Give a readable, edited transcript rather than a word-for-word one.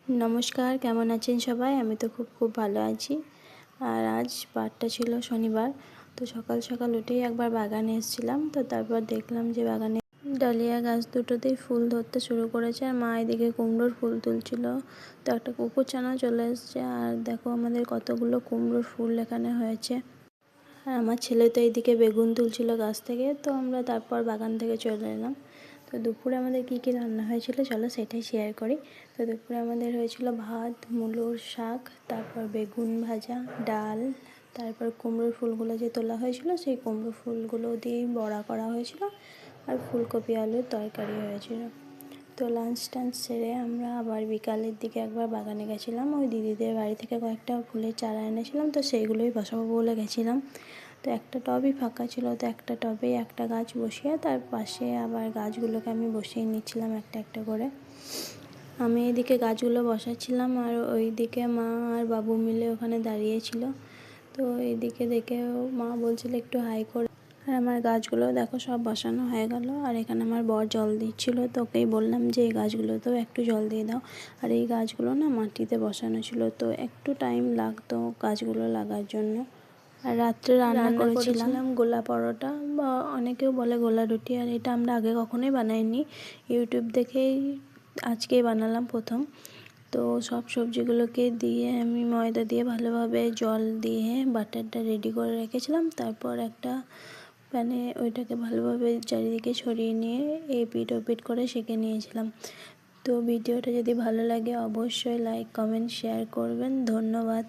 নমস্কার, কেমন আছেন সবাই? আমি তো খুব ভালো আছি। আর আজ বারটা ছিল শনিবার। তো সকাল সকাল উঠেই একবার বাগানে এসেছিলাম। তো তারপর দেখলাম যে বাগানে ডালিয়া গাছ দুটোতেই ফুল ধরতে শুরু করেছে, আর মা এদিকে কুমড়োর ফুল তুলছিল। তো একটা কুকুরছানা চলে এসছে, আর দেখো আমাদের কতগুলো কুমড়োর ফুল এখানে হয়েছে। আর আমার ছেলে তো এইদিকে বেগুন তুলছিল গাছ থেকে। তো আমরা তারপর বাগান থেকে চলে এলাম। তো দুপুরে আমাদের কী কী রান্না হয়েছিল চলো সেটাই শেয়ার করি। তো দুপুরে আমাদের হয়েছিল ভাত, মূলোর শাক, তারপর বেগুন ভাজা, ডাল, তারপর কুমড়োর ফুলগুলো যে তোলা হয়েছিল সেই কুমড়ো ফুলগুলো দিয়েই বড়া করা হয়েছিল, আর ফুলকপি আলুর তরকারি হয়েছিল। তো লাঞ্চ টাঞ্চ সেরে আমরা আবার বিকালের দিকে একবার বাগানে গেছিলাম। ওই দিদিদের বাড়ি থেকে কয়েকটা ফুলের চারা এনেছিলাম, তো সেইগুলোই বসাবো বলে গেছিলাম। তো একটা টবই ফাঁকা ছিল, তো একটা টবেই একটা গাছ বসিয়ে তার পাশে আবার গাছগুলোকে আমি বসিয়ে নিচ্ছিলাম একটা একটা করে। আমি এদিকে গাছগুলো বসাচ্ছিলাম, আর ওই দিকে মা আর বাবু মিলে ওখানে দাঁড়িয়েছিল। তো এইদিকে দেখে মা বলছিল একটু হাই করে। আর আমার গাছগুলো দেখো সব বসানো হয়ে গেল। আর এখানে আমার বর জল দিচ্ছিল, তো ওকেই বললাম যে এই গাছগুলোতেও একটু জল দিয়ে দাও। আর এই গাছগুলো না মাটিতে বসানো ছিল, তো একটু টাইম লাগতো গাছগুলো লাগার জন্য। আর রাত্রে রান্না করেছিলাম গোলা পরোটা, বা অনেকেও বলে গোলা রুটি। আর এটা আমরা আগে কখনোই বানাইনি, ইউটিউব দেখেই আজকেই বানালাম প্রথম। তো সব সবজিগুলোকে দিয়ে আমি ময়দা দিয়ে ভালোভাবে জল দিয়ে বাটারটা রেডি করে রেখেছিলাম। তারপর একটা প্যানে ওইটাকে ভালোভাবে চারিদিকে ছড়িয়ে নিয়ে এপিট ওপিট করে সেঁকে নিয়েছিলাম। তো ভিডিওটা যদি ভালো লাগে অবশ্যই লাইক, কমেন্ট, শেয়ার করবেন। ধন্যবাদ।